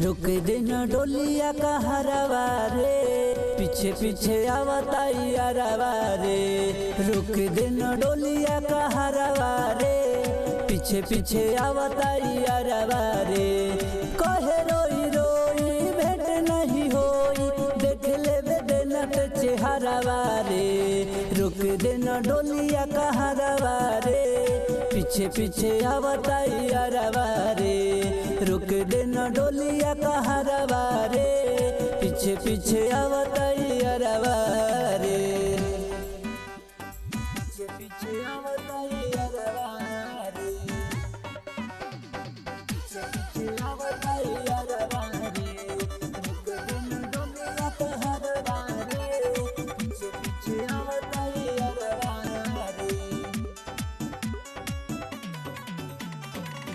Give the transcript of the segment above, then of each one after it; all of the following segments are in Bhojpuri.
रुक देना डोलिया का हरवा रे, पीछे पीछे आवता यारवा रे। रुक देना डोलिया का हरवा रे, पीछे पीछे आवता यारवा रे। कहे रोई रोई भेंट नहीं होई, देख ले देना ते चेहरावा रे। रुक देना डोलिया का हरवा रे, पीछे पीछे आवता यारवा रे। रुक देना डोलिया का हरवा रे, पीछे पीछे आवता यारवा रे। पीछे पीछे आवता यारवा रे, पीछे पीछे आवता यारवा रे। रुक देना डोलिया का हरवा रे, पीछे पीछे आवता यारवा रे।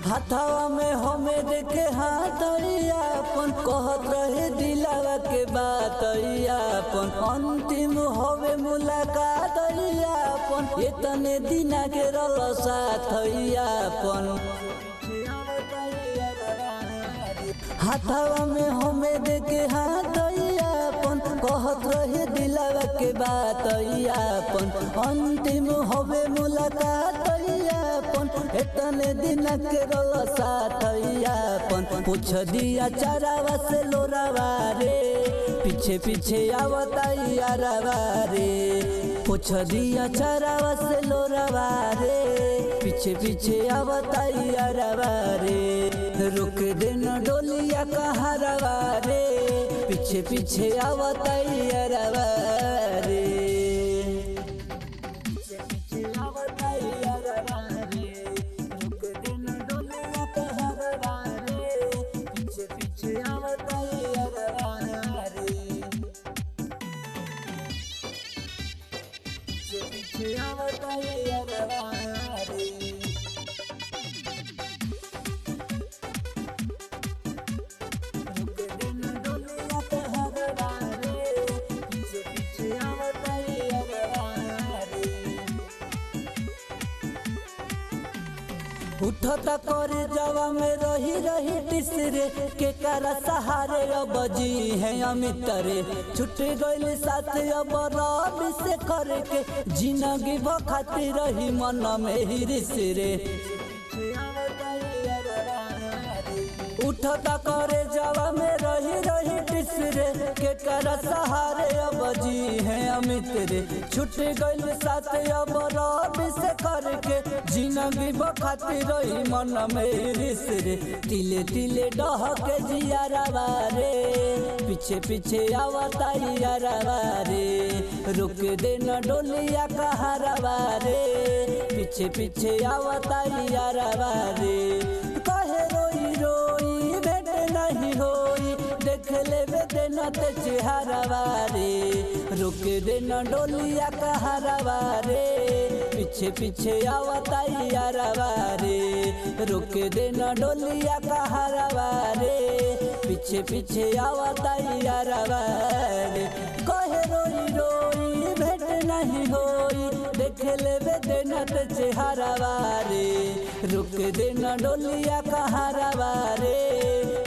हाथवा में हमें देखे हाथरियापन, कहत रहे दिलावा के बात यापन। अंतिम होवे मुलाकात यापन, इतने दिना के रल साथ यापन। हाथवा में हमें देखे हाथरियापन, कहत रहे दिलावा के बात यापन। अंतिम होवे मुलाकात यापन, इतने दिन के रल साथ यापन। पूछ दिया चारावा से लोरावा रे, पीछे पीछे आवता यारवा रे। पूछ दिया चारावा से लोरावा रे, पीछे पीछे आवता यारवा रे। रुक देना डोलिया का हरवा रे, पीछे पीछे आवता यारवा रे। पीछे पीछे आवता यारवा रे, रुक देना डोलिया का हरवा रे, पीछे पीछे आवता यारवा रे। पीछे पीछे आवता यारवा रे। रुक देना डोलिया का हरवा रे, पीछे पीछे आवता यारवा रे। उठता कर जवा में रही रही टिसरे, के कारा सहारे अब जी है अमित रे। छुट गइल साथ अब रब से करके, जिंदगी बखाती रही मन में हिरिस रे। उठता करे जवा में रही रही टिसरे, के कारा सहारे अब जी है अमित रे। छुट गइल साथ अब रब से करके, जिंदगी बखाती रही मन में रिस रे। तिले तिले डह के जियारवा रे, पीछे पीछे आवता यारवा रे। रुक देना डोलिया का हरवा रे, पीछे पीछे आवता यारवा रे। कहे रोई रोई भेंट नहीं होई, देख ले देना ते चेहरावा रे। रुक देना डोलिया का हरवा रे, पीछे पीछे आवता यारवा रे। रुक देना डोलिया का हरवा रे, पीछे पीछे आवता यारवा रे। कहे रोई रोई भेंट नहीं होई, देख ले देना ते चेहरावा रे। रुक देना डोलिया का हरवा रे,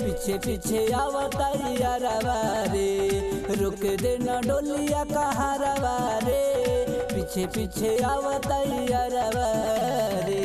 पीछे पीछे आवता यारवा रे। रुक देना डोलिया का हरवा रे, पीछे पीछे आवता यारवा रे।